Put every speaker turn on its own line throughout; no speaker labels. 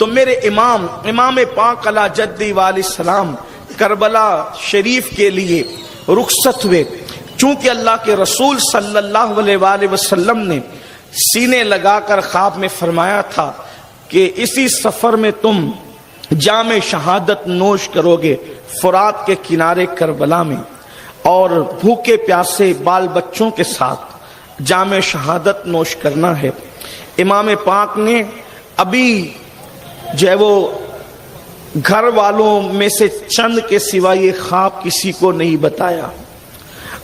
تو میرے امام پاک علی جدی علیہ السلام کربلا شریف کے لیے رخصت ہوئے، چونکہ اللہ کے رسول صلی اللہ علیہ وآلہ وسلم نے سینے لگا کر خواب میں فرمایا تھا کہ اسی سفر میں تم جام شہادت نوش کرو گے فرات کے کنارے کربلا میں، اور بھوکے پیاسے بال بچوں کے ساتھ جام شہادت نوش کرنا ہے۔ امام پاک نے ابھی جو ہے وہ گھر والوں میں سے چند کے سوا یہ خواب کسی کو نہیں بتایا،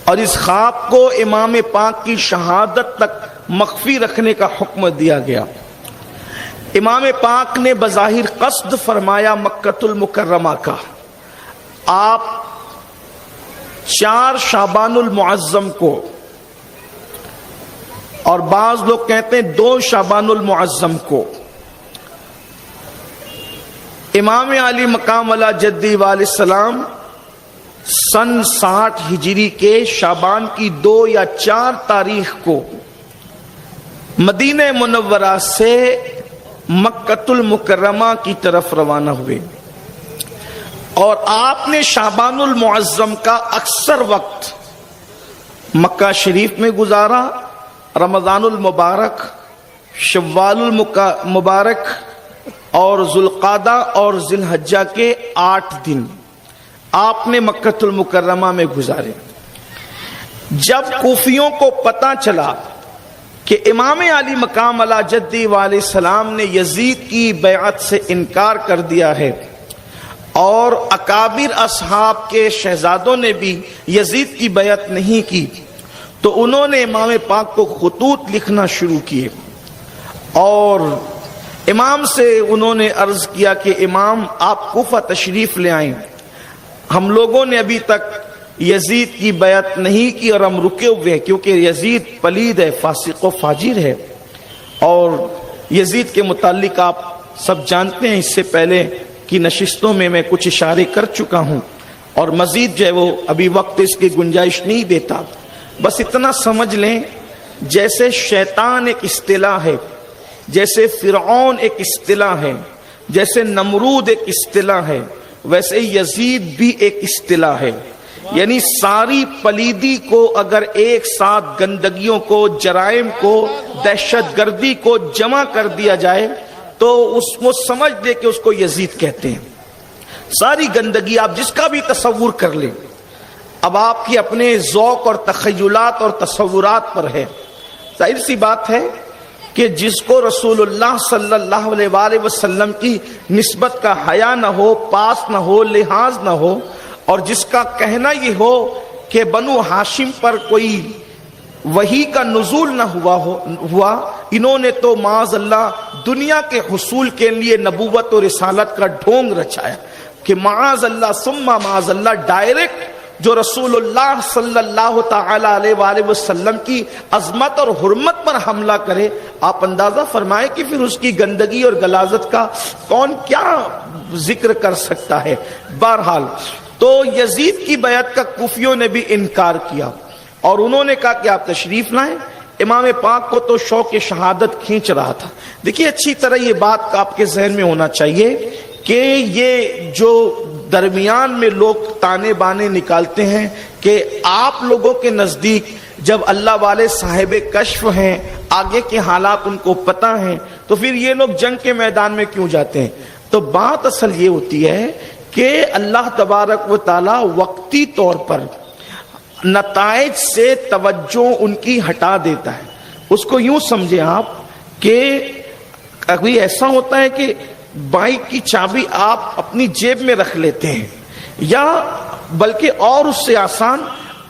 اور اس خواب کو امام پاک کی شہادت تک مخفی رکھنے کا حکم دیا گیا۔ امام پاک نے بظاہر قصد فرمایا مکۃ المکرمہ کا، آپ 4 شعبان المعظم کو، اور بعض لوگ کہتے ہیں 2 شعبان المعظم کو، امام علی مقام علی جدی علیہ السلام سن 60 ہجری کے شعبان کی 2 یا 4 تاریخ کو مدینہ منورہ سے مکۃ المکرمہ کی طرف روانہ ہوئے، اور آپ نے شعبان المعظم کا اکثر وقت مکہ شریف میں گزارا۔ رمضان المبارک، شوال المبارک اور ذوالقعدہ اور ذی الحجہ کے 8 دن آپ نے مکۃ المکرمہ میں گزارے۔ جب کوفیوں کو پتہ چلا کہ امام علی مقام علی جدی علیہ السلام نے یزید کی بیعت سے انکار کر دیا ہے، اور اکابر اصحاب کے شہزادوں نے بھی یزید کی بیعت نہیں کی، تو انہوں نے امام پاک کو خطوط لکھنا شروع کیے، اور امام سے انہوں نے عرض کیا کہ امام آپ کوفہ تشریف لے آئیں، ہم لوگوں نے ابھی تک یزید کی بیعت نہیں کی اور ہم رکے ہوئے ہیں، کیونکہ یزید پلید ہے، فاسق و فاجر ہے، اور یزید کے متعلق آپ سب جانتے ہیں، اس سے پہلے کی نشستوں میں میں کچھ اشارے کر چکا ہوں، اور مزید جو ہے وہ ابھی وقت اس کی گنجائش نہیں دیتا۔ بس اتنا سمجھ لیں، جیسے شیطان ایک اصطلاح ہے، جیسے فرعون ایک اصطلاح ہے، جیسے نمرود ایک اصطلاح ہے، ویسے یزید بھی ایک اصطلاح ہے۔ یعنی ساری پلیدی کو اگر ایک ساتھ گندگیوں کو، جرائم کو، دہشت گردی کو جمع کر دیا جائے تو وہ سمجھ لے کہ اس کو یزید کہتے ہیں۔ ساری گندگی آپ جس کا بھی تصور کر لیں، اب آپ کی اپنے ذوق اور تخیلات اور تصورات پر ہے۔ ظاہر سی بات ہے کہ جس کو رسول اللہ صلی اللہ علیہ وآلہ وسلم کی نسبت کا حیا نہ ہو، پاس نہ ہو، لحاظ نہ ہو، اور جس کا کہنا یہ ہو کہ بنو ہاشم پر کوئی وحی کا نزول نہ ہوا، انہوں نے تو معاذ اللہ دنیا کے حصول کے لیے نبوت اور رسالت کا ڈھونگ رچایا کہ معاذ اللہ ثم معاذ اللہ ڈائریکٹ جو رسول اللہ صلی اللہ تعالی علیہ وآلہ وسلم کی عظمت اور حرمت پر حملہ کرے۔ آپ اندازہ فرمائیں کہ پھر اس کی گندگی اور غلاظت کا کون کیا ذکر کر سکتا ہے۔ بہرحال تو یزید کی بیعت کا کوفیوں نے بھی انکار کیا، اور انہوں نے کہا کہ آپ تشریف لائیں۔ امام پاک کو تو شوق شہادت کھینچ رہا تھا۔ دیکھیے اچھی طرح یہ بات آپ کے ذہن میں ہونا چاہیے کہ یہ جو درمیان میں لوگ تانے بانے نکالتے ہیں کہ آپ لوگوں کے نزدیک جب اللہ والے صاحب کشف ہیں، آگے کے حالات ان کو پتہ ہیں، تو پھر یہ لوگ جنگ کے میدان میں کیوں جاتے ہیں؟ تو بات اصل یہ ہوتی ہے کہ اللہ تبارک و تعالی وقتی طور پر نتائج سے توجہ ان کی ہٹا دیتا ہے۔ اس کو یوں سمجھیں آپ کہ ابھی ایسا ہوتا ہے کہ بائک کی چابی آپ اپنی جیب میں رکھ لیتے ہیں، یا بلکہ اور اس سے آسان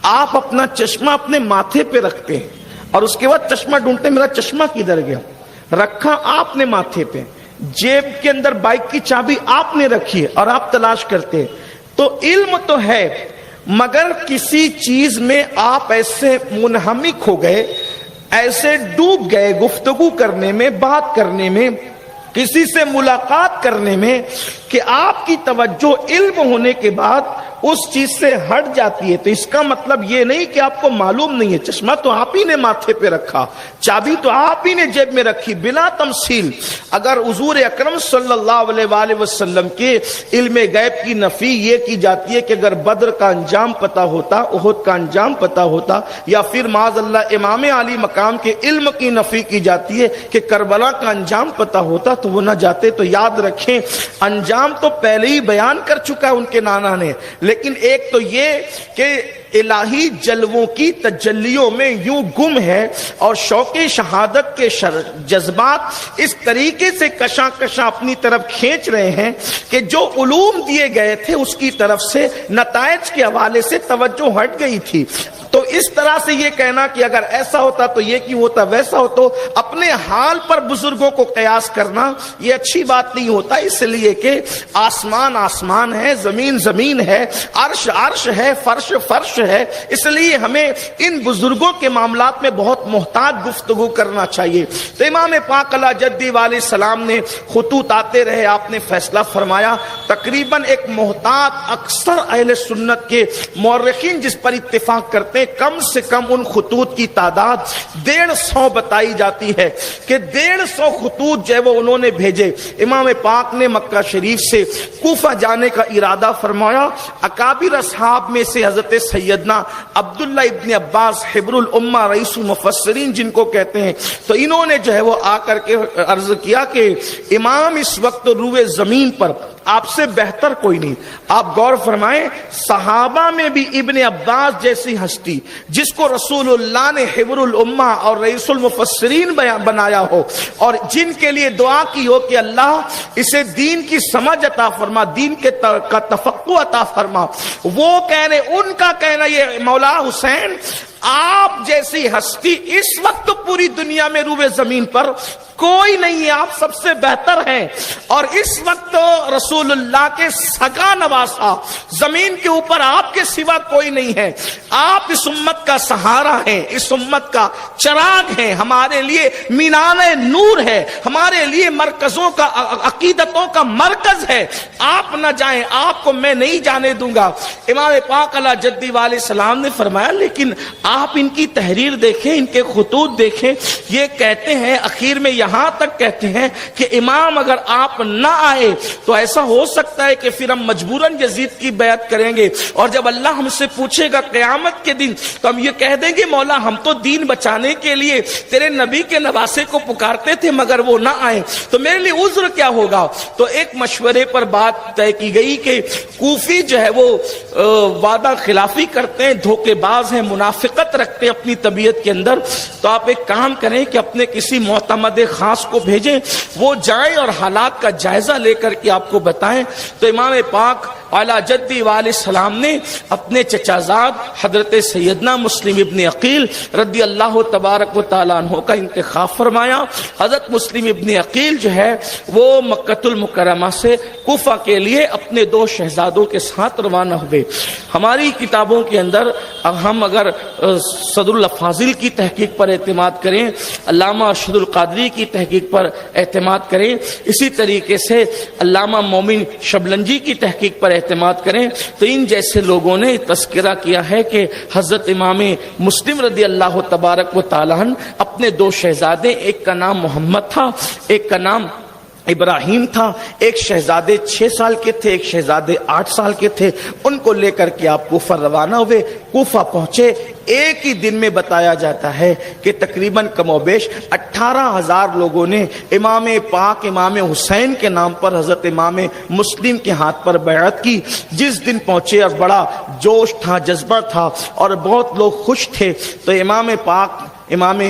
آپ اپنا چشمہ اپنے ماتھے پہ رکھتے ہیں، اور اس کے بعد چشمہ ڈھونڈتے میرا چشمہ کدھر گیا، رکھا آپ نے ماتھے پہ، جیب کے اندر بائک کی چابی آپ نے رکھی ہے اور آپ تلاش کرتے ہیں۔ تو علم تو ہے، مگر کسی چیز میں آپ ایسے منہمک ہو گئے، ایسے ڈوب گئے گفتگو کرنے میں، بات کرنے میں، کسی سے ملاقات کرنے میں، کہ آپ کی توجہ علم ہونے کے بعد اس چیز سے ہٹ جاتی ہے تو اس کا مطلب یہ نہیں کہ آپ کو معلوم نہیں ہے. چشمہ تو آپ ہی نے ماتھے پہ رکھا, چابی تو آپ ہی نے جیب میں رکھی بلا تمثیل. اگر حضور اکرم صلی اللہ علیہ وآلہ وسلم کے علم غیب کی نفی یہ کی جاتی ہے کہ اگر بدر کا انجام پتا ہوتا, احد کا انجام پتا ہوتا, یا پھر معاذ اللہ امام علی مقام کے علم کی نفی کی جاتی ہے کہ کربلا کا انجام پتا ہوتا تو وہ نہ جاتے. تو یاد رکھیں انجام تو پہلے ہی بیان کر چکا ہے ان کے نانا نے, لیکن ایک تو یہ کہ الہی جلووں کی تجلیوں میں یوں گم ہے اور شوق شہادت کے جذبات اس طریقے سے کشاں کشاں اپنی طرف کھینچ رہے ہیں کہ جو علوم دیے گئے تھے اس کی طرف سے نتائج کے حوالے سے توجہ ہٹ گئی تھی. تو اس طرح سے یہ کہنا کہ اگر ایسا ہوتا تو یہ کیوں ہوتا, ویسا ہو, تو اپنے حال پر بزرگوں کو قیاس کرنا یہ اچھی بات نہیں ہوتا. اس لیے کہ آسمان آسمان ہے, زمین زمین ہے, عرش عرش ہے, فرش فرش ہے. اس لیے ہمیں ان بزرگوں کے معاملات میں بہت محتاط گفتگو کرنا چاہیے. تو امام پاک علیہ جدی علیہ السلام نے خطوط آتے رہے, آپ نے فیصلہ فرمایا. تقریباً ایک محتاط اکثر اہل سنت کے مورخین جس پر اتفاق کرتے ہیں, کم سے کم ان خطوط کی تعداد 150 بتائی جاتی ہے کہ 150 خطوط جو ہے وہ انہوں نے بھیجے. امام پاک نے مکہ شریف سے کوفہ جانے کا ارادہ فرمایا. اکابر اصحاب میں سے حضرت سیدنا عبداللہ ابن عباس حبر الامہ رئیس المفسرین جن کو کہتے ہیں, تو انہوں نے جو ہے وہ آ کر کے عرض کیا کہ امام اس وقت روئے زمین پر آپ سے بہتر کوئی نہیں. آپ غور فرمائیں, صحابہ میں بھی ابن عباس جیسی ہستی جس کو رسول اللہ نے حبر الامہ اور رئیس المفسرین بنایا ہو, اور جن کے لیے دعا کی ہو کہ اللہ اسے دین کی سمجھ عطا فرما, دین کے کا تفقہ عطا فرما, وہ کہنے, ان کا کہنا یہ مولا حسین آپ جیسی ہستی اس وقت پوری دنیا میں روئے زمین پر کوئی نہیں ہے, آپ سب سے بہتر ہیں. اور اس وقت رسول اللہ کے سگا نواسا زمین کے اوپر آپ کے سوا کوئی نہیں ہے. آپ اس امت کا سہارا ہیں, اس امت کا چراغ ہیں, ہمارے لیے مینار نور ہے, ہمارے لیے مرکزوں کا, عقیدتوں کا مرکز ہے. آپ نہ جائیں, آپ کو میں نہیں جانے دوں گا. امام پاک علیہ جدی علیہ السلام نے فرمایا لیکن آپ ان کی تحریر دیکھیں, ان کے خطوط دیکھیں, یہ کہتے ہیں اخیر میں یہاں تک کہتے ہیں کہ امام اگر آپ نہ آئے تو ایسا ہو سکتا ہے کہ پھر ہم مجبوراً یزید کی بیعت کریں گے, اور جب اللہ ہم سے پوچھے گا قیامت کے دن تو ہم یہ کہہ دیں گے مولا ہم تو دین بچانے کے لیے تیرے نبی کے نواسے کو پکارتے تھے مگر وہ نہ آئے, تو میرے لیے عذر کیا ہوگا. تو ایک مشورے پر بات طے کی گئی کہ کوفی جو ہے وہ وعدہ خلافی کرتے ہیں, دھوکے باز ہیں, منافقت رکھتے ہیں اپنی طبیعت کے اندر. تو آپ ایک کام کریں کہ اپنے کسی معتمد خاص کو بھیجیں, وہ جائیں اور حالات کا جائزہ لے کر کے آپ کو بتائیں. تو امام پاک اعلیٰ جدی علیہ السلام نے اپنے چچازاد حضرت سیدنا مسلم ابن عقیل رضی اللہ تبارک و تعالیٰ عنہ کا انتخاب فرمایا. حضرت مسلم ابن عقیل جو ہے وہ مکۃ المکرمہ سے کوفہ کے لیے اپنے 2 شہزادوں کے ساتھ روانہ ہوئے. ہماری کتابوں کے اندر ہم اگر صدر الافاضل کی تحقیق پر اعتماد کریں, علامہ ارشد القادری کی تحقیق پر اعتماد کریں, اسی طریقے سے علامہ مومن شبلنجی کی تحقیق پر اعتماد کریں, تو ان جیسے لوگوں نے تذکرہ کیا ہے کہ حضرت امام مسلم رضی اللہ تبارک و تعالیٰ عنہ اپنے 2 شہزادے, ایک کا نام محمد تھا, ایک کا نام ابراہیم تھا, ایک شہزادے 6 سال کے تھے, ایک شہزادے 8 سال کے تھے, ان کو لے کر کے آپ کوفہ روانہ ہوئے. کوفہ پہنچے, ایک ہی دن میں بتایا جاتا ہے کہ تقریباً کم و بیش 18,000 لوگوں نے امام پاک امام حسین کے نام پر حضرت امام مسلم کے ہاتھ پر بیعت کی. جس دن پہنچے اور بڑا جوش تھا, جذبہ تھا اور بہت لوگ خوش تھے, تو امام پاک امام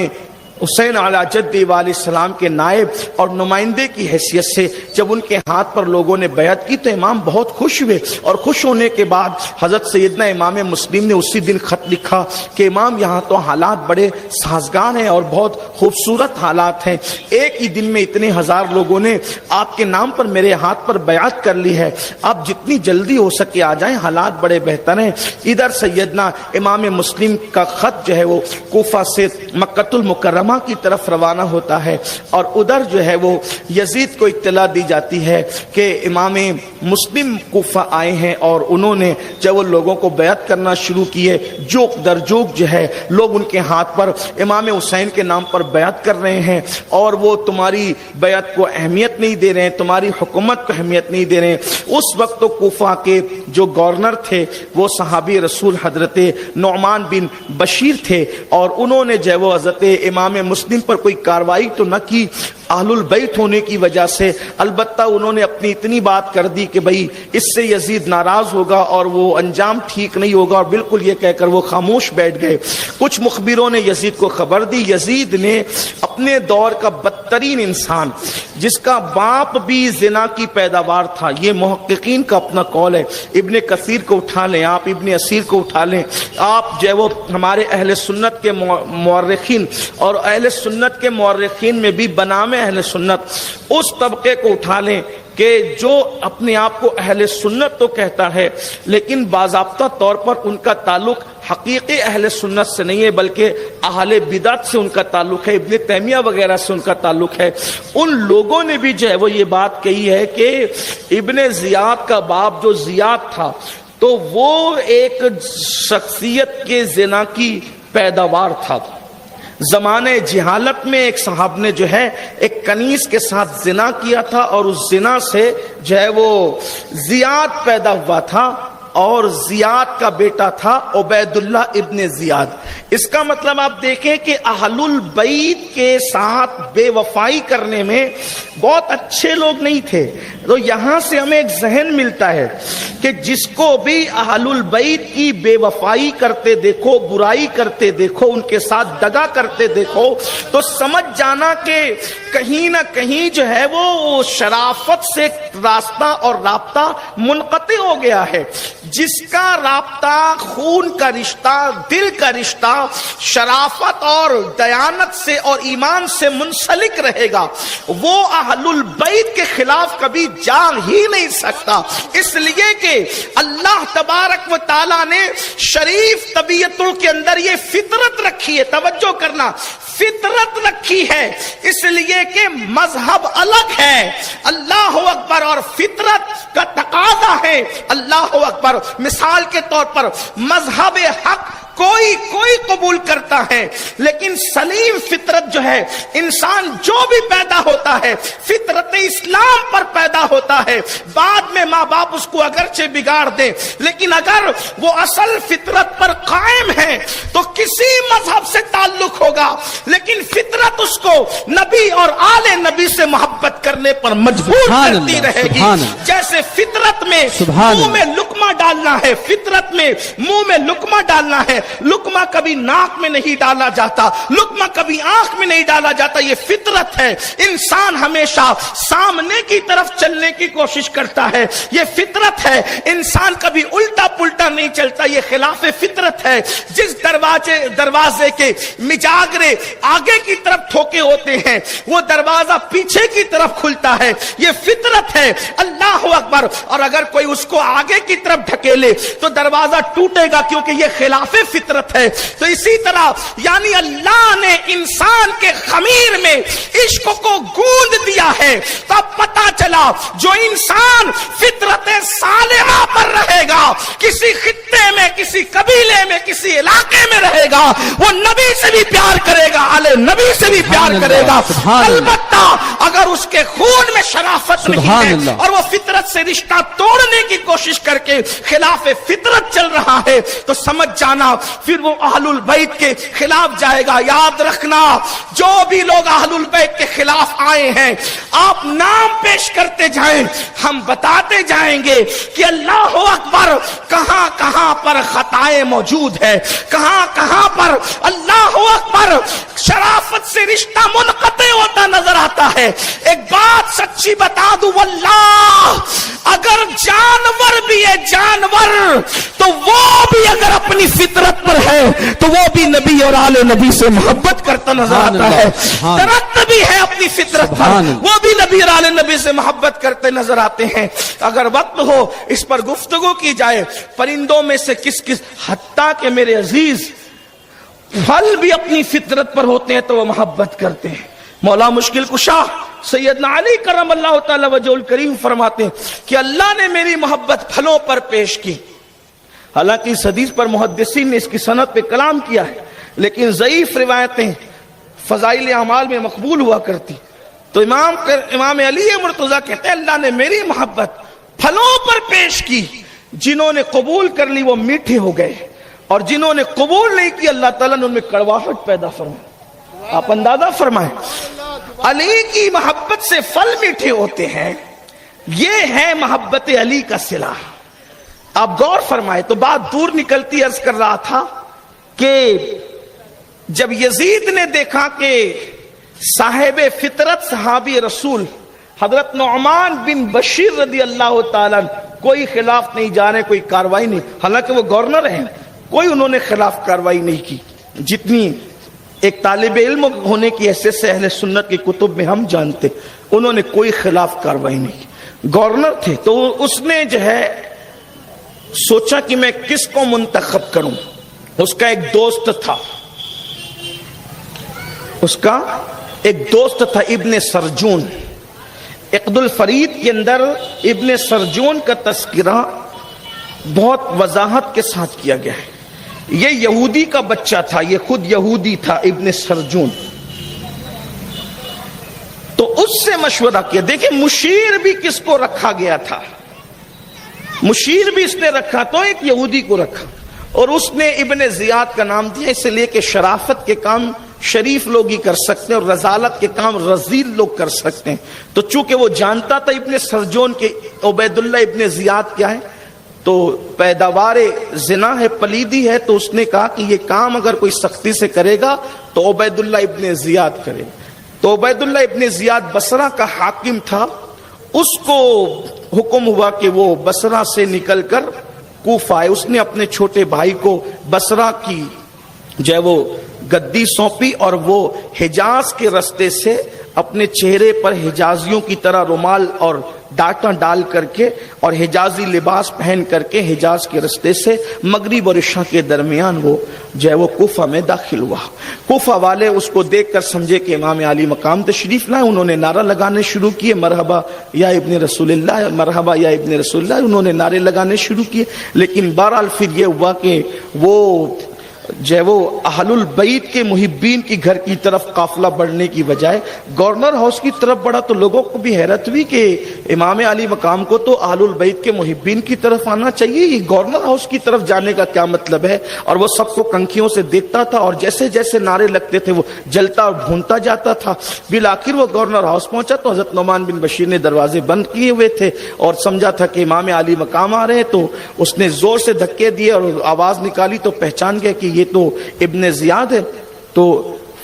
حسین علیہ جدی علیہ السلام کے نائب اور نمائندے کی حیثیت سے جب ان کے ہاتھ پر لوگوں نے بیعت کی تو امام بہت خوش ہوئے, اور خوش ہونے کے بعد حضرت سیدنا امام مسلم نے اسی دن خط لکھا کہ امام یہاں تو حالات بڑے سازگار ہیں اور بہت خوبصورت حالات ہیں, ایک ہی دن میں اتنے 1000 لوگوں نے آپ کے نام پر میرے ہاتھ پر بیعت کر لی ہے, آپ جتنی جلدی ہو سکے آ جائیں, حالات بڑے بہتر ہیں. ادھر سیدنا امام مسلم کا خط جو ہے وہ کوفہ سے مکۃ المکرمہ مکرمہ کی طرف روانہ ہوتا ہے اور ادھر جو ہے وہ یزید کو اطلاع دی جاتی ہے کہ امام مسلم کوفہ آئے ہیں اور انہوں نے جب وہ لوگوں کو بیعت کرنا شروع کیے، جوک در جوک جو ہے لوگ ان کے ہاتھ پر امام حسین کے نام پر بیعت کر رہے ہیں اور وہ تمہاری بیعت کو اہمیت نہیں دے رہے ہیں، تمہاری حکومت کو اہمیت نہیں دے رہے ہیں۔ اس وقت تو کوفہ کے جو گورنر تھے وہ صحابی رسول حضرت نعمان بن بشیر تھے اور انہوں نے جو وہ حضرت امام مسلم پر کوئی کاروائی تو نہ کی اہل البیت ہونے کی وجہ سے، البتہ انہوں نے اپنی اتنی بات کر دی کہ بھئی اس سے یزید ناراض ہوگا اور وہ انجام ٹھیک نہیں ہوگا، اور بالکل یہ کہہ کر وہ خاموش بیٹھ گئے۔ کچھ مخبروں نے یزید کو خبر دی، یزید نے اپنے دور کا بدترین انسان جس کا باپ بھی زنا کی پیداوار تھا، یہ محققین کا اپنا قول ہے، ابن کثیر کو اٹھا لیں آپ، ابن اسیر کو اٹھا لیں آپ، جو وہ ہمارے اہل سنت کے مورخین اور اہل سنت کے مورخین میں بھی بنام اہل سنت اس طبقے کو اٹھا لیں کہ جو اپنے آپ کو اہل سنت تو کہتا ہے لیکن باضابطہ طور پر ان کا تعلق حقیقی اہل سنت سے نہیں ہے بلکہ اہل بدعت سے ان کا تعلق ہے، ابن تیمیہ وغیرہ سے ان کا تعلق ہے۔ ان لوگوں نے بھی جو ہے وہ یہ بات کہی ہے کہ ابن زیاد کا باپ جو زیاد تھا تو وہ ایک شخصیت کے زنا کی پیداوار تھا۔ زمانے جہالت میں ایک صاحب نے جو ہے ایک کنیز کے ساتھ زنا کیا تھا اور اس زنا سے جو ہے وہ زیاد پیدا ہوا تھا اور زیاد کا بیٹا تھا عبید اللہ ابن زیاد۔ اس کا مطلب آپ دیکھیں کہ اہل البیت کے ساتھ بے وفائی کرنے میں بہت اچھے لوگ نہیں تھے۔ تو یہاں سے ہمیں ایک ذہن ملتا ہے کہ جس کو بھی اہل البیت کی بے وفائی کرتے دیکھو، برائی کرتے دیکھو، ان کے ساتھ دغا کرتے دیکھو تو سمجھ جانا کہ کہیں نہ کہیں جو ہے وہ شرافت سے راستہ اور رابطہ منقطع ہو گیا ہے۔ جس کا رابطہ خون کا رشتہ، دل کا رشتہ شرافت اور دیانت سے اور ایمان سے منسلک رہے گا وہ اہل البیت کے خلاف کبھی جا ہی نہیں سکتا، اس لیے کہ اللہ تبارک و تعالیٰ نے شریف طبیعتوں کے اندر یہ فطرت رکھی ہے، توجہ کرنا، فطرت رکھی ہے، اس لیے کہ مذہب الگ ہے، اللہ اکبر، اور فطرت کا تقاضا ہے، اللہ اکبر۔ مثال کے طور پر مذہب حق کوئی قبول کرتا ہے لیکن سلیم فطرت جو ہے، انسان جو بھی پیدا ہوتا ہے فطرت اسلام پر پیدا ہوتا ہے، بعد میں ماں باپ اس کو اگرچہ بگاڑ دیں لیکن اگر وہ اصل فطرت پر قائم ہے تو کسی مذہب سے تعلق ہوگا لیکن فطرت اس کو نبی اور آل نبی سے محبت کرنے پر مجبور کرتی رہے گی۔ جیسے فطرت میں منہ میں لقمہ ڈالنا ہے، فطرت میں منہ میں لقمہ ڈالنا ہے، لقمہ کبھی ناک میں نہیں ڈالا جاتا، لقمہ کبھی آنکھ میں نہیں ڈالا جاتا، یہ فطرت ہے۔ انسان ہمیشہ سامنے کی طرف چلنے کی کوشش کرتا ہے، یہ فطرت ہے۔ انسان کبھی الٹا پلٹا نہیں چلتا، یہ خلاف فطرت ہے۔ جس دروازے کے مجاگرے آگے کی طرف ٹھوکے ہوتے ہیں وہ دروازہ پیچھے کی طرف کھلتا ہے، یہ فطرت ہے، اللہ اکبر۔ اور اگر کوئی اس کو آگے کی طرف ڈھکیلے تو دروازہ ٹوٹے گا کیونکہ یہ خلاف فطرت ہے۔ تو اسی طرح یعنی اللہ نے انسان کے خمیر میں عشق کو گوندھ دیا ہے، تب پتا چلا جو انسان فطرت سالمہ پر رہے گا، کسی خطے میں، کسی قبیلے میں، کسی علاقے میں رہے گا، وہ نبی سے بھی پیار کرے گا، آلے نبی سے بھی پیار کرے گا، البتہ اگر اس کے خون میں شرافت نہیں ہے اور وہ فطرت سے رشتہ توڑنے کی کوشش کر کے خلاف فطرت چل رہا ہے تو سمجھ جانا پھر وہ اہل البیت کے خلاف جائے گا۔ یاد رکھنا جو بھی لوگ اہل البیت کے خلاف آئے ہیں آپ نام پیش کرتے جائیں، ہم بتاتے جائیں گے کہ اللہ اکبر کہاں کہاں پر خطائیں موجود ہے، کہاں کہاں پر اللہ اکبر شرافت سے رشتہ منقطع ہوتا نظر آتا ہے۔ ایک بات سچی بتا دوں واللہ، اگر جانور بھی ہے جانور تو وہ بھی اگر اپنی فطرت پر ہے تو وہ بھی نبی اور آل نبی سے محبت کرتا نظر آتا ہے۔ درخت بھی ہے اپنی فطرت پر، وہ بھی نبی اور آل نبی سے محبت کرتے نظر آتے ہیں۔ اگر وقت ہو اس پر گفتگو کی جائے، پرندوں میں سے کس کس، حتیٰ کہ میرے عزیز پھل بھی اپنی فطرت پر ہوتے ہیں تو وہ محبت کرتے ہیں. مولا مشکل کشا سیدنا علی کرم اللہ تعالی وجہ الکریم فرماتے ہیں کہ اللہ نے میری محبت پھلوں پر پیش کی. حالانکہ اس حدیث پر محدثین نے اس کی سند پہ کلام کیا ہے، لیکن ضعیف روایتیں فضائل اعمال میں مقبول ہوا کرتی. تو امام علی مرتضیٰ کہتے ہیں اللہ نے میری محبت پھلوں پر پیش کی، جنہوں نے قبول کر لی وہ میٹھے ہو گئے، اور جنہوں نے قبول نہیں کی اللہ تعالیٰ نے ان میں کڑواہٹ پیدا فرمائی. آپ اندازہ فرمائیں، علی کی محبت سے پھل میٹھے ہوتے ہیں. یہ ہے محبت علی کا صلہ. آپ غور فرمائیں تو بات دور نکلتی. عرض کر رہا تھا کہ جب یزید نے دیکھا کہ صاحب فطرت صحابی رسول حضرت نعمان بن بشیر رضی اللہ تعالیٰ کوئی خلاف نہیں جا رہے، کوئی کاروائی نہیں، حالانکہ وہ گورنر ہیں، کوئی انہوں نے خلاف کاروائی نہیں کی. جتنی ایک طالب علم ہونے کی حیثیت سے اہل سنت کی کتب میں ہم جانتے، انہوں نے کوئی خلاف کاروائی نہیں کی. گورنر تھے تو اس نے جو ہے سوچا کہ میں کس کو منتخب کروں. اس کا ایک دوست تھا، ابن سرجون. عقد الفرید کے اندر ابن سرجون کا تذکرہ بہت وضاحت کے ساتھ کیا گیا ہے. یہ یہودی کا بچہ تھا، یہ خود یہودی تھا ابن سرجون. تو اس سے مشورہ کیا. دیکھیں مشیر بھی کس کو رکھا گیا تھا، مشیر بھی اس نے رکھا تو ایک یہودی کو رکھا، اور اس نے ابن زیاد کا نام دیا اس لیے کہ شرافت کے کام شریف لوگ ہی کر سکتے ہیں اور رذالت کے کام رذیل لوگ کر سکتے ہیں. تو چونکہ وہ جانتا تھا ابن سرجون کے عبید اللہ ابن زیاد کیا ہے، تو پیداوار زنا ہے، پلیدی ہے، تو اس نے کہا کہ یہ کام اگر کوئی سختی سے کرے گا تو عبید اللہ ابن زیاد کرے. تو عبید اللہ ابن زیاد بصرہ کا حاکم تھا. اس کو حکم ہوا کہ وہ بصرہ سے نکل کر کوفہ آئے. اس نے اپنے چھوٹے بھائی کو بصرہ کی جو ہے وہ گدی سونپی، اور وہ حجاز کے رستے سے اپنے چہرے پر حجازیوں کی طرح رومال اور ڈاٹا ڈال کر کے اور حجازی لباس پہن کر کے حجاز کے رستے سے مغرب اور عشاء کے درمیان وہ جو ہے وہ کوفہ میں داخل ہوا. کوفہ والے اس کو دیکھ کر سمجھے کہ امام علی مقام تشریف لائے. انہوں نے نعرہ لگانے شروع کیے، مرحبا یا ابن رسول اللہ، مرحبا یا ابن رسول اللہ. انہوں نے نعرے لگانے شروع کیے. لیکن بہرحال پھر یہ ہوا کہ وہ جو ہے وہ اہل البیت کے محبین کی گھر کی طرف قافلہ بڑھنے کی بجائے گورنر ہاؤس کی طرف بڑھا. تو لوگوں کو بھی حیرت ہوئی کہ امام علی مقام کو تو اہل البیت کے محبین کی طرف آنا چاہیے، یہ گورنر ہاؤس کی طرف جانے کا کیا مطلب ہے. اور وہ سب کو کنکھیوں سے دیکھتا تھا، اور جیسے جیسے نعرے لگتے تھے وہ جلتا اور بھونتا جاتا تھا. بالآخر وہ گورنر ہاؤس پہنچا تو حضرت نعمان بن بشیر نے دروازے بند کیے ہوئے تھے اور سمجھا تھا کہ امام علی مقام آ رہے ہیں. تو اس نے زور سے دھکے دیے اور آواز نکالی تو پہچان گیا کہ یہ تو ابن زیاد ہے. تو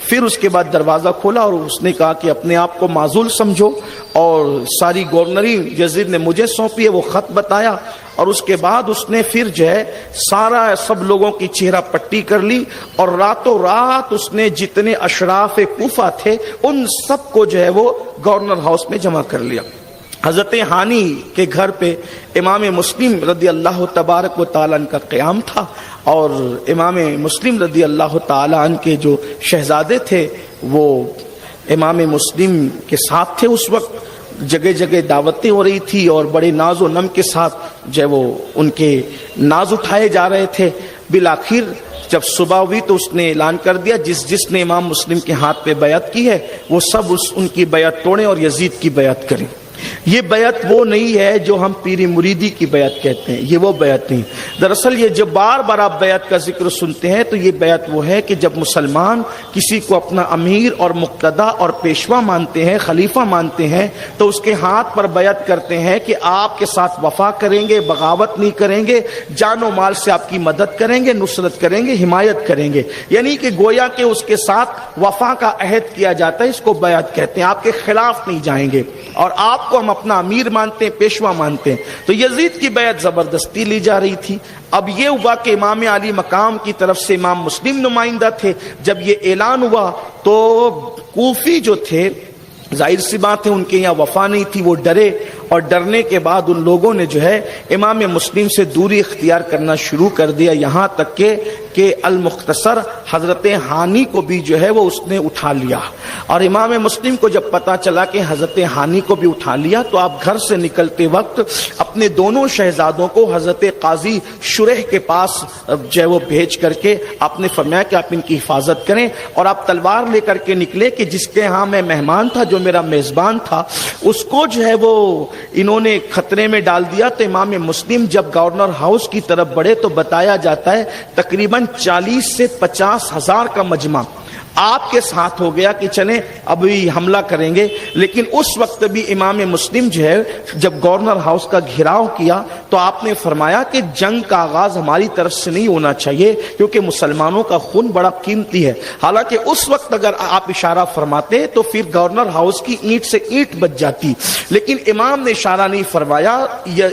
پھر اس کے بعد دروازہ کھولا اور اس نے کہا کہ اپنے آپ کو معزول سمجھو، اور ساری گورنری یزید نے مجھے سونپی ہے. وہ خط بتایا اور اس کے بعد اس نے پھر جو ہے سب لوگوں کی چہرہ پٹی کر لی، اور راتوں رات اس نے جتنے اشراف کوفہ تھے ان سب کو جو ہے وہ گورنر ہاؤس میں جمع کر لیا. حضرت ہانی کے گھر پہ امام مسلم رضی اللہ تبارک و تعالیٰ عنہ کا قیام تھا، اور امام مسلم رضی اللہ تعالیٰ عنہ کے جو شہزادے تھے وہ امام مسلم کے ساتھ تھے. اس وقت جگہ جگہ دعوتیں ہو رہی تھی اور بڑے ناز و نم کے ساتھ جو ہے وہ ان کے ناز اٹھائے جا رہے تھے. بالآخر جب صبح ہوئی تو اس نے اعلان کر دیا جس نے امام مسلم کے ہاتھ پہ بیعت کی ہے وہ سب ان کی بیعت توڑیں اور یزید کی بیعت کریں. یہ بیعت وہ نہیں ہے جو ہم پیری مریدی کی بیعت کہتے ہیں، یہ وہ بیعت نہیں. دراصل یہ جب بار بار آپ بیعت کا ذکر سنتے ہیں تو یہ بیعت وہ ہے کہ جب مسلمان کسی کو اپنا امیر اور مقتدی اور پیشوا مانتے ہیں، خلیفہ مانتے ہیں، تو اس کے ہاتھ پر بیعت کرتے ہیں کہ آپ کے ساتھ وفا کریں گے، بغاوت نہیں کریں گے، جان و مال سے آپ کی مدد کریں گے، نصرت کریں گے، حمایت کریں گے. یعنی کہ گویا کہ اس کے ساتھ وفا کا عہد کیا جاتا ہے. اس کو بیعت کہتے ہیں. آپ کے خلاف نہیں جائیں گے اور آپ کو ہم اپنا امیر مانتے ہیں، پیشوا مانتے ہیں. تو یزید کی بیعت زبردستی لی جا رہی تھی. اب یہ ہوا کہ امام علی مقام کی طرف سے امام مسلم نمائندہ تھے. جب یہ اعلان ہوا تو کوفی جو تھے ظاہر سی بات ہے ان کے یہاں وفا نہیں تھی، وہ ڈرے، اور ڈرنے کے بعد ان لوگوں نے جو ہے امام مسلم سے دوری اختیار کرنا شروع کر دیا. یہاں تک کہ کہ المختصر حضرت ہانی کو بھی جو ہے وہ اس نے اٹھا لیا، اور امام مسلم کو جب پتا چلا کہ حضرت ہانی کو بھی اٹھا لیا تو آپ گھر سے نکلتے وقت اپنے دونوں شہزادوں کو حضرت قاضی شریح کے پاس جو ہے وہ بھیج کر کے آپ نے فرمایا کہ آپ ان کی حفاظت کریں، اور آپ تلوار لے کر کے نکلے کہ جس کے ہاں میں مہمان تھا، جو میرا میزبان تھا، اس کو جو ہے وہ انہوں نے خطرے میں ڈال دیا۔ تو امام مسلم جب گورنر ہاؤس کی طرف بڑھے تو بتایا جاتا ہے تقریباً 40 سے 50 ہزار کا مجمع آپ کے ساتھ ہو گیا کہ چلیں ابھی حملہ کریں گے، لیکن اس وقت بھی امام مسلم جو ہے جب گورنر ہاؤس کا گھیراؤ کیا تو آپ نے فرمایا کہ جنگ کا آغاز ہماری طرف سے نہیں ہونا چاہیے کیونکہ مسلمانوں کا خون بڑا قیمتی ہے۔ حالانکہ اس وقت اگر آپ اشارہ فرماتے تو پھر گورنر ہاؤس کی اینٹ سے اینٹ بچ جاتی، لیکن امام نے اشارہ نہیں فرمایا۔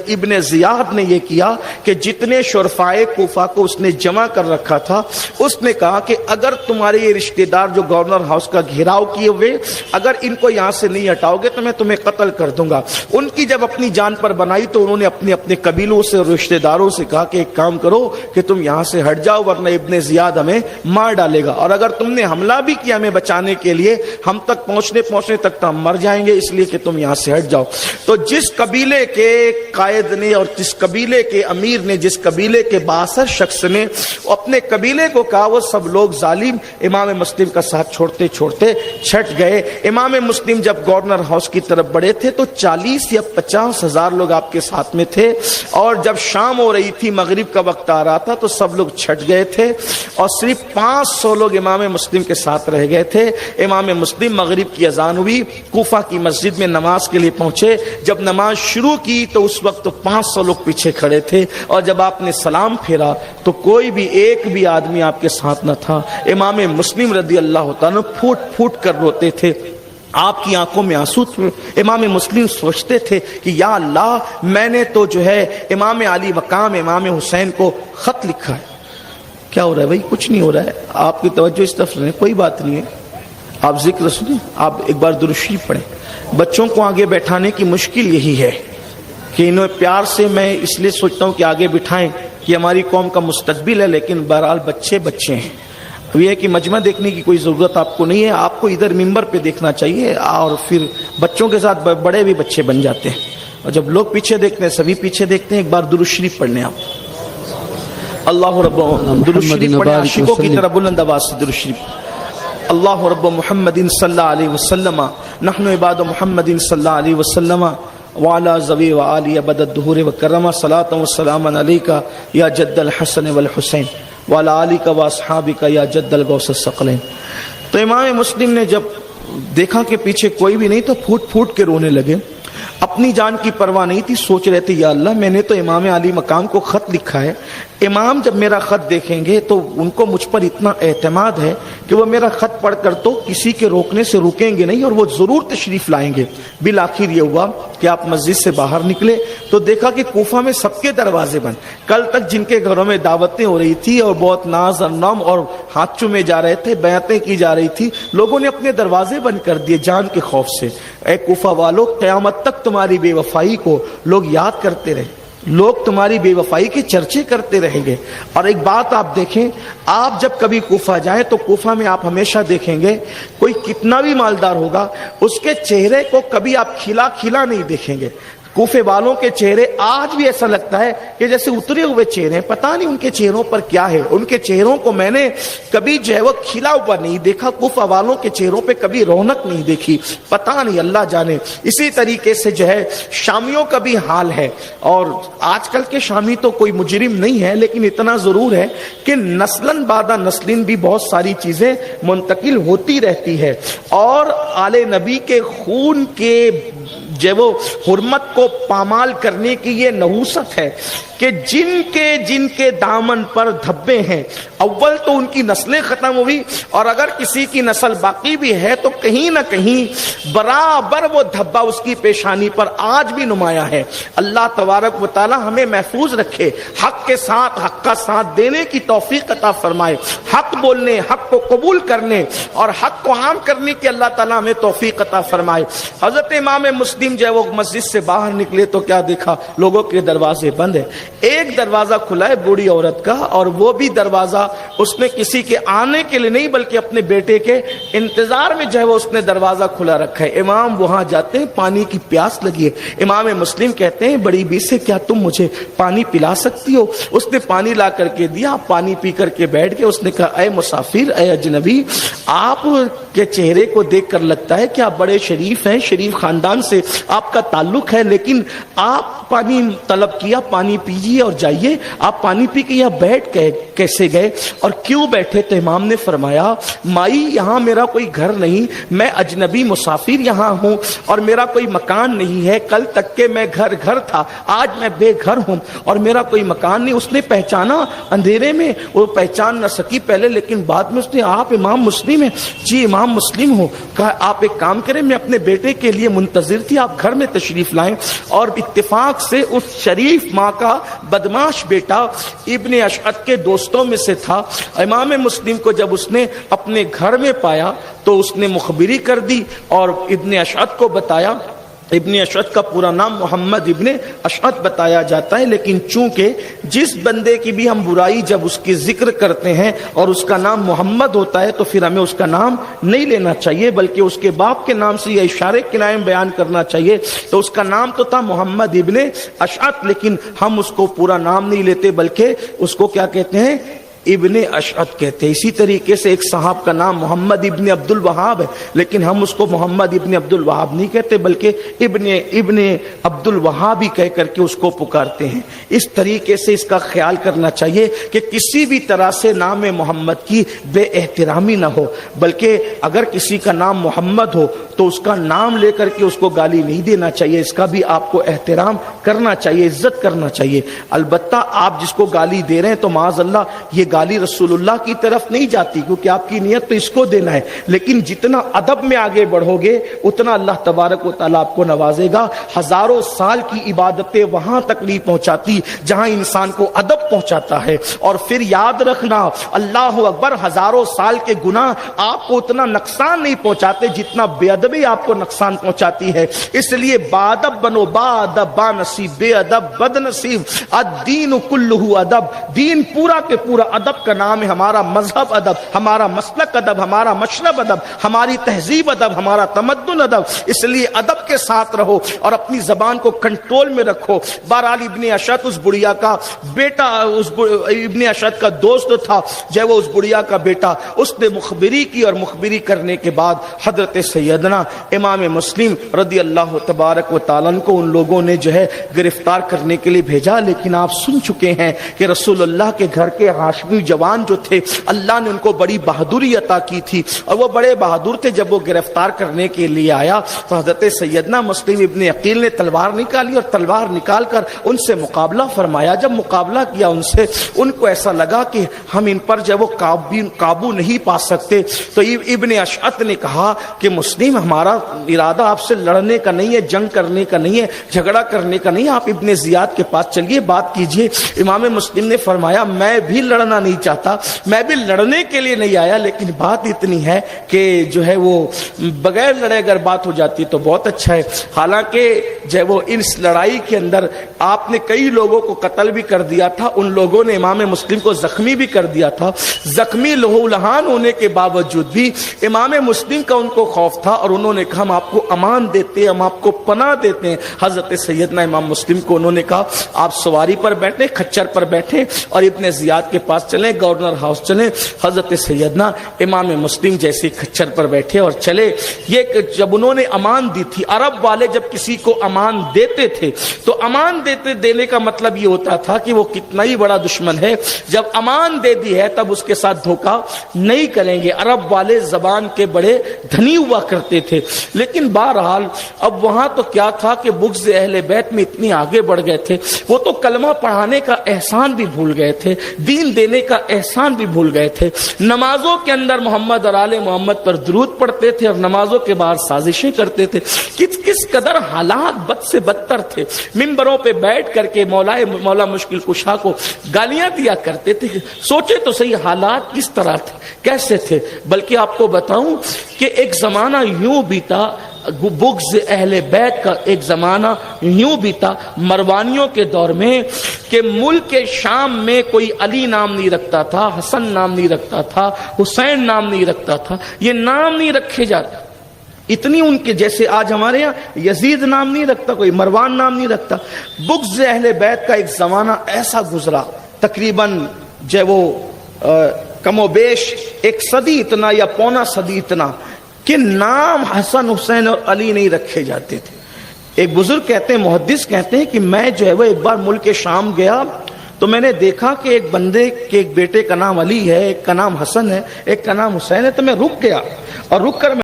ابن زیاد نے یہ کیا کہ جتنے شرفائے کوفہ کو اس نے جمع کر رکھا تھا، اس نے کہا کہ اگر تمہارے یہ رشتے جو گورنر ہاؤس کا گھیراؤ کیے ہوئے اگر ان کو یہاں سے نہیں ہٹاؤ گے تو میں تمہیں قتل کر دوں گا۔ ان کی جب اپنی جان پر بنائی تو انہوں نے اپنے قبیلوں سے اور رشتہ داروں سے کہا کہ ایک کام کرو کہ تم یہاں سے ہٹ جاؤ ورنہ ابن زیاد ہمیں مار ڈالے گا، اور اگر تم نے حملہ بھی کیا ہمیں بچانے کے لیے ہم تک پہنچنے تک تو ہم مر جائیں گے، اس لیے کہ تم یہاں سے ہٹ جاؤ۔ تو جس قبیلے کے قائد نے اور جس قبیلے کے امیر نے، جس قبیلے کے بااثر شخص نے اپنے قبیلے کو کہا، وہ سب لوگ ظالم امام مسلم کا ساتھ چھوڑتے چھوڑتے چھٹ گئے۔ امام مسلم جب گورنر ہاؤس کی طرف بڑھے تھے تو 40 یا 50 ہزار لوگ آپ کے ساتھ میں تھے، اور جب شام ہو رہی تھی، مغرب کا وقت آ رہا تھا تو سب لوگ چھٹ گئے تھے، اور صرف 500 لوگ امام مسلم کے ساتھ رہ گئے تھے۔ امام مسلم مغرب کی اذان ہوئی، کوفہ کی مسجد میں نماز کے لیے پہنچے۔ جب نماز شروع کی تو اس وقت 500 لوگ پیچھے کھڑے تھے، اور جب آپ نے سلام پھیرا تو کوئی بھی ایک بھی آدمی آپ کے ساتھ نہ تھا۔ امام مسلم رضی اللہ تعالیٰ پھوٹ پھوٹ کر روتے تھے، آپ کی آنکھوں میں آنسو تھے۔ امام مسلم سوچتے تھے کہ یا اللہ، میں نے تو جو ہے امام علی مقام امام حسین کو خط لکھا ہے۔ کیا ہو رہا ہے بھائی؟ کچھ نہیں ہو رہا ہے، آپ کی توجہ اس طرف رہے، کوئی بات نہیں ہے، آپ ذکر سنیں، آپ ایک بار درود شریف پڑھیں۔ بچوں کو آگے بیٹھانے کی مشکل یہی ہے کہ انہیں پیار سے میں اس لیے سوچتا ہوں کہ آگے بٹھائیں کہ ہماری قوم کا مستقبل ہے، لیکن بہرحال بچے ہیں۔ یہ ہے کہ مجمع دیکھنے کی کوئی ضرورت آپ کو نہیں ہے، آپ کو ادھر ممبر پہ دیکھنا چاہیے، اور پھر بچوں کے ساتھ بڑے بھی بچے بن جاتے ہیں، اور جب لوگ پیچھے دیکھتے ہیں سبھی پیچھے دیکھتے ہیں۔ ایک بار درود شریف پڑھ لیں آپ، اللہ رب درود شریف پڑھیں، عاشقوں کی طرح بلند آواز سے درود شریف۔ اللہ رب محمد صلی اللہ علیہ وسلم، نحن عباد محمد صلی اللہ علیہ وسلم وعلى ذوی وآلہ ابد الدہور وکرم، صلاۃ و سلام علیک یا جد الحسن والحسین وعلی آلک واصحابک یا جد الغوث الثقلین۔ تو امام مسلم نے جب دیکھا کہ پیچھے کوئی بھی نہیں تو پھوٹ پھوٹ کے رونے لگے۔ اپنی جان کی پرواہ نہیں تھی، سوچ رہے تھے یا اللہ، میں نے تو امام علی مقام کو خط لکھا ہے، امام جب میرا خط دیکھیں گے تو ان کو مجھ پر اتنا اعتماد ہے کہ وہ میرا خط پڑھ کر تو کسی کے روکنے سے رکیں گے نہیں، اور وہ ضرور تشریف لائیں گے۔ بالآخر یہ ہوا کہ آپ مسجد سے باہر نکلے تو دیکھا کہ کوفہ میں سب کے دروازے بند۔ کل تک جن کے گھروں میں دعوتیں ہو رہی تھی اور بہت ناز اور نام اور ہاتھ چومے جا رہے تھے، بیعتیں کی جا رہی تھی، لوگوں نے اپنے دروازے بند کر دیے جان کے خوف سے۔ اے کوفہ والو، قیامت تک تمہاری بے وفائی کو لوگ یاد کرتے رہے، لوگ تمہاری بے وفائی کے چرچے کرتے رہیں گے۔ اور ایک بات آپ دیکھیں، آپ جب کبھی کوفہ جائیں تو کوفہ میں آپ ہمیشہ دیکھیں گے کوئی کتنا بھی مالدار ہوگا، اس کے چہرے کو کبھی آپ کھلا کھلا نہیں دیکھیں گے۔ کوفے والوں کے چہرے آج بھی ایسا لگتا ہے کہ جیسے اترے ہوئے چہرے ہیں، پتہ نہیں ان کے چہروں پر کیا ہے۔ ان کے چہروں کو میں نے کبھی جو ہے وہ کھلا ہوا نہیں دیکھا، کوفہ والوں کے چہروں پہ کبھی رونق نہیں دیکھی، پتہ نہیں، اللہ جانے۔ اسی طریقے سے جو ہے شامیوں کا بھی حال ہے، اور آج کل کے شامی تو کوئی مجرم نہیں ہے، لیکن اتنا ضرور ہے کہ نسلاً بعد نسلیں بھی بہت ساری چیزیں منتقل ہوتی رہتی ہے، اور آل نبی کے خون کے جو وہ حرمت کو پامال کرنے کی یہ نحوست ہے کہ جن کے دامن پر دھبے ہیں، اول تو ان کی نسلیں ختم ہوئی، اور اگر کسی کی نسل باقی بھی ہے تو کہیں نہ کہیں برابر وہ دھبا اس کی پیشانی پر آج بھی نمایاں ہے۔ اللہ تبارک و تعالی ہمیں محفوظ رکھے، حق کے ساتھ حق کا ساتھ دینے کی توفیق عطا فرمائے، حق بولنے، حق کو قبول کرنے اور حق کو عام کرنے کی اللہ تعالی ہمیں توفیق عطا فرمائے۔ حضرت امام مسلم مسلم جو ہے وہ مسجد سے باہر نکلے تو کیا دیکھا؟ لوگوں کے دروازے بند ہیں. ایک دروازہ کھلا ہے بوڑھی عورت کا, اور وہ بھی دروازہ اس نے کسی کے آنے کے لیے نہیں بلکہ اپنے بیٹے کے انتظار میں جو ہے وہ اس نے دروازہ کھلا رکھا ہے. امام وہاں جاتے ہیں, پانی کی پیاس لگی ہے. امام مسلم کہتے ہیں بڑی بی سے کیا تم مجھے پانی پلا سکتی ہو؟ اس نے پانی لا کر کے دیا, پانی پی کر کے بیٹھ گئے. اس نے کہا اے مسافر, اے اجنبی, آپ کے چہرے کو دیکھ کر لگتا ہے کہ آپ بڑے شریف ہیں, شریف خاندان سے آپ کا تعلق ہے, لیکن آپ پانی طلب کیا, پانی پیجیے اور جائیے. آپ پانی پی کے یہاں بیٹھ کیسے گئے اور کیوں بیٹھے؟ تو امام نے فرمایا مائی یہاں میرا کوئی گھر نہیں, میں اجنبی مسافر یہاں ہوں اور میرا کوئی مکان نہیں ہے. کل تک کہ میں گھر تھا, آج میں بے گھر ہوں اور میرا کوئی مکان نہیں. اس نے پہچانا اندھیرے میں, وہ پہچان نہ سکی پہلے, لیکن بعد میں اس نے آپ امام مسلم ہیں؟ جی امام مسلم ہوں. کہا آپ ایک کام کریں, میں اپنے بیٹے کے لیے منتظر تھی, آپ گھر میں تشریف لائیں. اور اتفاق سے اس شریف ماں کا بدماش بیٹا ابن اشعت کے دوستوں میں سے تھا. امام مسلم کو جب اس نے اپنے گھر میں پایا تو اس نے مخبری کر دی اور ابن اشعت کو بتایا. ابن اشعت کا پورا نام محمد ابن اشعت بتایا جاتا ہے, لیکن چونکہ جس بندے کی بھی ہم برائی جب اس کی ذکر کرتے ہیں اور اس کا نام محمد ہوتا ہے تو پھر ہمیں اس کا نام نہیں لینا چاہیے, بلکہ اس کے باپ کے نام سے یا اشارے کنائے بیان کرنا چاہیے. تو اس کا نام تو تھا محمد ابن اشعت, لیکن ہم اس کو پورا نام نہیں لیتے بلکہ اس کو کیا کہتے ہیں؟ ابن اشعت کہتے ہیں. اسی طریقے سے ایک صاحب کا نام محمد ابن عبد الوہاب ہے, لیکن ہم اس کو محمد ابن عبد الوہاب نہیں کہتے بلکہ ابن عبد الوہاب ہی کہہ کر کے اس کو پکارتے ہیں. اس طریقے سے اس کا خیال کرنا چاہیے کہ کسی بھی طرح سے نام محمد کی بے احترامی نہ ہو, بلکہ اگر کسی کا نام محمد ہو تو اس کا نام لے کر کے اس کو گالی نہیں دینا چاہیے, اس کا بھی آپ کو احترام کرنا چاہیے, عزت کرنا چاہیے. البتہ آپ جس کو گالی دے رہے ہیں تو معاذ اللہ یہ گالی رسول اللہ کی طرف نہیں جاتی, کیونکہ آپ کی نیت تو اس کو دینا ہے, لیکن جتنا ادب میں آگے بڑھو گے اتنا اللہ تبارک و تعالیٰ آپ کو نوازے گا. ہزاروں سال کی عبادتیں وہاں تک نہیں پہنچاتی جہاں انسان کو ادب پہنچاتا ہے. اور پھر یاد رکھنا, اللہ اکبر, ہزاروں سال کے گناہ آپ کو اتنا نقصان نہیں پہنچاتے جتنا بے ادبی آپ کو نقصان پہنچاتی ہے. اس لیے بادب بنو, بادب با نصیب, بے ادب بد نصیب. الدین کلہ ادب, دین پورا کے پورا ادب کا نام ہے. ہمارا مذہب ادب, ہمارا مسلک ادب, ہمارا مشرب ادب, ہماری تہذیب ادب, ہمارا تمدن ادب. اس لیے ادب کے ساتھ رہو اور اپنی زبان کو کنٹرول میں رکھو. بہرحال ابن اشعت اس بڑھیا کا بیٹا, ابن اشعت کا دوست تھا جو وہ اس بڑھیا کا بیٹا, اس نے مخبری کی اور مخبری کرنے کے بعد حضرت سیدنا امام مسلم رضی اللہ تبارک و تعالیٰ کو ان لوگوں نے جو ہے گرفتار کرنے کے لیے بھیجا. لیکن آپ سن چکے ہیں کہ رسول اللہ کے گھر کے ہاشمی جوان جو تھے اللہ نے ان کو بڑی بہادری عطا کی تھی اور وہ بڑے بہادر تھے. جب وہ گرفتار کرنے کے لیے آیا تو حضرت سیدنا مسلم ابن عقیل نے تلوار نکالی اور تلوار نکال کر ان سے مقابلہ فرمایا. جب مقابلہ کیا ان سے, ان کو ایسا لگا کہ ہم ان پر جو وہ قابو نہیں پا سکتے, تو ابن اشعت نے کہا کہ مسلم, ہمارا ارادہ آپ سے لڑنے کا نہیں ہے, جنگ کرنے کا نہیں ہے, جھگڑا کرنے کا نہیں ہے, آپ ابن زیاد کے پاس چلیے, بات کیجئے. امام مسلم نے فرمایا میں بھی لڑنا نہیں چاہتا, میں بھی لڑنے کے لیے نہیں آیا, لیکن بات اتنی ہے کہ جو ہے وہ بغیر لڑے اگر بات ہو جاتی تو بہت اچھا ہے. حالانکہ جو ہے وہ اس لڑائی کے اندر آپ نے کئی لوگوں کو قتل بھی کر دیا تھا, ان لوگوں نے امام مسلم کو زخمی بھی کر دیا تھا. زخمی لہو لہان ہونے کے باوجود بھی امام مسلم کا ان کو خوف تھا اور انہوں نے کہا ہم آپ کو امان دیتے ہیں, ہم آپ کو پناہ دیتے ہیں. حضرت سیدنا امام مسلم کو انہوں نے کہا آپ سواری پر بیٹھیں, کھچر پر بیٹھیں اور ابن زیاد کے پاس چلیں, گورنر ہاؤس چلیں. حضرت سیدنا امام مسلم جیسے کھچر پر بیٹھے اور چلے. یہ جب انہوں نے امان دی تھی, عرب والے جب کسی کو امان دیتے تھے تو امان دینے کا مطلب یہ ہوتا تھا کہ وہ کتنا ہی بڑا دشمن ہے, جب امان دے دی ہے تب اس کے ساتھ دھوکہ نہیں کریں گے. عرب والے زبان کے بڑے دھنی ہوا کرتے تھے. لیکن بہرحال اب وہاں تو کیا تھا کہ بغض اہل بیت میں اتنی آگے بڑھ گئے تھے, وہ تو کلمہ پڑھانے کا احسان بھی بھول گئے تھے, دین دینے کا احسان بھی بھول گئے تھے. نمازوں کے اندر محمد اور آل محمد پر درود پڑھتے تھے اور نمازوں کے بعد سازشیں کرتے تھے. کس قدر حالات بد سے بدتر تھے. ممبروں پہ بیٹھ کر کے مولا مشکل کشا کو گالیاں دیا کرتے تھے. سوچے تو صحیح حالات کس طرح تھے, کیسے تھے. بلکہ آپ کو بتاؤں کہ ایک زمانہ یوں بیتا بغض اہل بیت کا ایک زمانہ یوں بھی تھا مروانیوں کے دور میں کہ ملک شام میں کوئی علی نام نہیں رکھتا تھا، حسن نام نہیں رکھتا تھا، حسین نام نہیں رکھتا تھا، یہ نام نہیں رکھے جاتے. اتنی ان کے جیسے آج ہمارے یہاں یزید نام نہیں رکھتا کوئی، مروان نام نہیں رکھتا. بغض اہل بیت کا ایک زمانہ ایسا گزرا تقریباً جو وہ کم و بیش ایک صدی اتنا یا پونا صدی اتنا کہ نام حسن حسین اور علی نہیں رکھے جاتے تھے. ایک بزرگ کہتے ہیں، محدث کہتے ہیں کہ میں جو ہے وہ ایک بار ملک شام گیا تو میں نے دیکھا کہ ایک بندے کے ایک بیٹے کا نام علی ہے، ایک کا نام حسن ہے، ایک کا نام حسین ہے. تو میں رک گیا اور رک کر